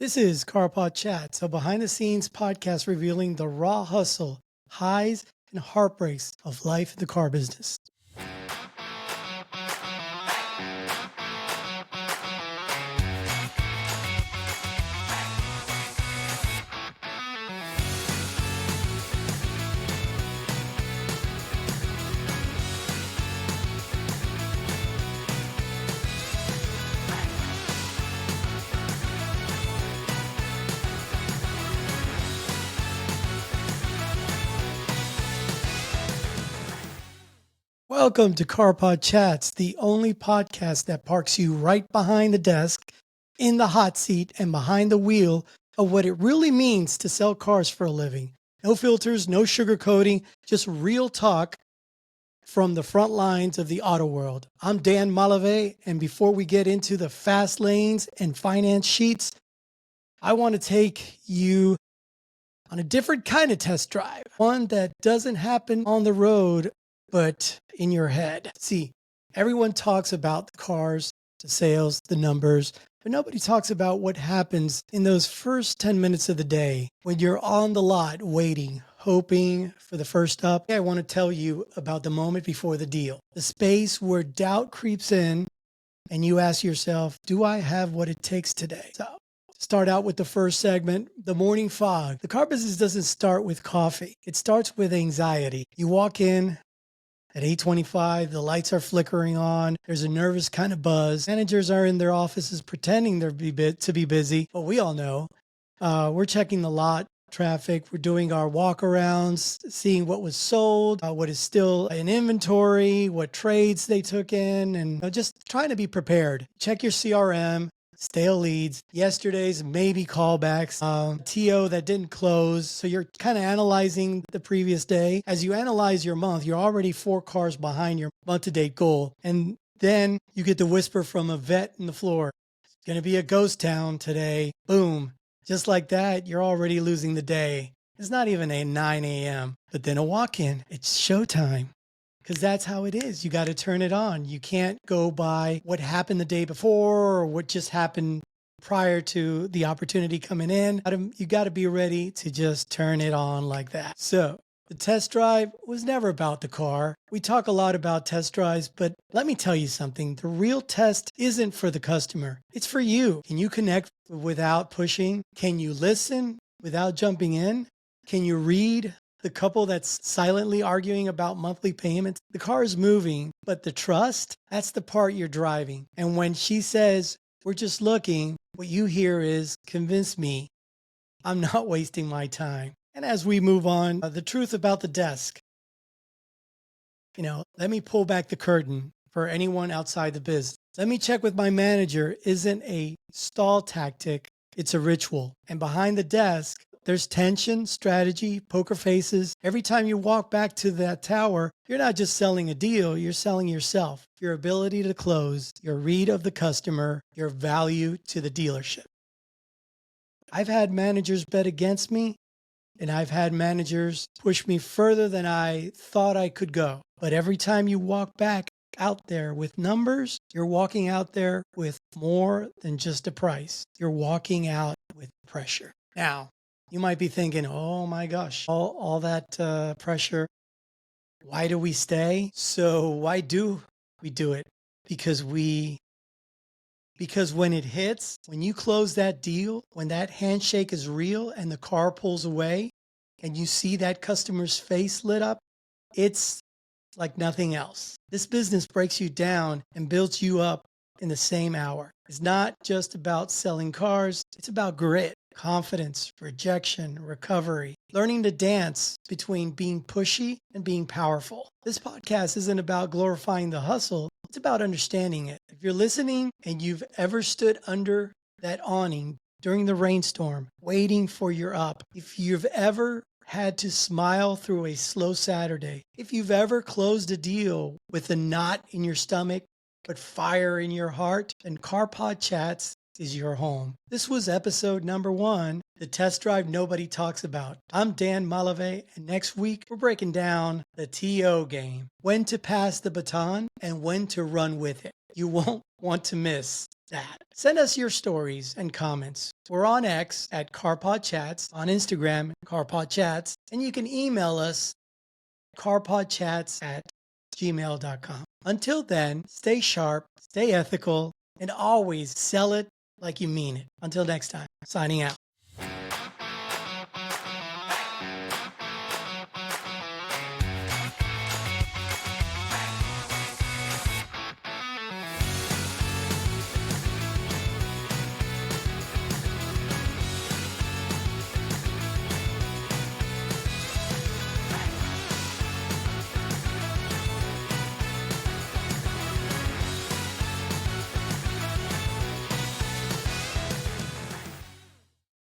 This is CarPodChats, a behind-the-scenes podcast revealing the raw hustle, highs, and heartbreaks of life in the car business. Welcome to CarPodChats, the only podcast that parks you right behind the desk, in the hot seat, and behind the wheel of what it really means to sell cars for a living. No filters, no sugarcoating, just real talk from the front lines of the auto world. I'm Dan Malavé, and before we get into the fast lanes and finance sheets, I want to take you on a different kind of test drive, one that doesn't happen on the road, but in your head. See, everyone talks about the cars, the sales, the numbers, but nobody talks about what happens in those first 10 minutes of the day when you're on the lot waiting, hoping for the first up. I want to tell you about the moment before the deal, the space where doubt creeps in and you ask yourself, do I have what it takes today? So start out with the first segment, the morning fog. The car business doesn't start with coffee. It starts with anxiety. You walk in at 8:25, the lights are flickering on. There's a nervous kind of buzz. Managers are in their offices pretending to be busy, but we all know we're checking the lot traffic. We're doing our walkarounds, seeing what was sold, what is still in inventory, what trades they took in, and just trying to be prepared. Check your CRM. Stale leads, yesterday's maybe callbacks, TO that didn't close. So you're kind of analyzing the previous day. As you analyze your month, you're already 4 cars behind your month-to-date goal. And then you get the whisper from a vet in the floor. It's going to be a ghost town today. Boom. Just like that, you're already losing the day. It's not even a 9 a.m. But then a walk-in. It's showtime. Because that's how it is. You got to turn it on. You can't go by what happened the day before or what just happened prior to the opportunity coming in. You got to be ready to just turn it on like that. So the test drive was never about the car. We talk a lot about test drives, but let me tell you something. The real test isn't for the customer. It's for you. Can you connect without pushing? Can you listen without jumping in? Can you read the couple that's silently arguing about monthly payments? The car is moving, but the trust, that's the part you're driving. And when she says, we're just looking, what you hear is, convince me I'm not wasting my time. And as we move on, the truth about the desk. Let me pull back the curtain for anyone outside the business. Let me check with my manager isn't a stall tactic, it's a ritual. And behind the desk, there's tension, strategy, poker faces. Every time you walk back to that tower, you're not just selling a deal, you're selling yourself, your ability to close, your read of the customer, your value to the dealership. I've had managers bet against me, and I've had managers push me further than I thought I could go. But every time you walk back out there with numbers, you're walking out there with more than just a price. You're walking out with pressure. Now, you might be thinking, oh my gosh, all that pressure. Why do we stay? So why do we do it? Because when it hits, when you close that deal, when that handshake is real and the car pulls away and you see that customer's face lit up, it's like nothing else. This business breaks you down and builds you up in the same hour. It's not just about selling cars. It's about grit, confidence, rejection, recovery, learning to dance between being pushy and being powerful. This podcast isn't about glorifying the hustle. It's about understanding it. If you're listening and you've ever stood under that awning during the rainstorm, waiting for your up, if you've ever had to smile through a slow Saturday, if you've ever closed a deal with a knot in your stomach, but fire in your heart, then CarPodChats is your home. This was episode number 1, the test drive nobody talks about. I'm Dan Malavé, and next week we're breaking down the TO game, when to pass the baton and when to run with it. You won't want to miss that. Send us your stories and comments. We're on X at CarPodChats, on Instagram, CarPodChats, and you can email us carpodchats@gmail.com. Until then, stay sharp, stay ethical, and always sell it like you mean it. Until next time, signing out.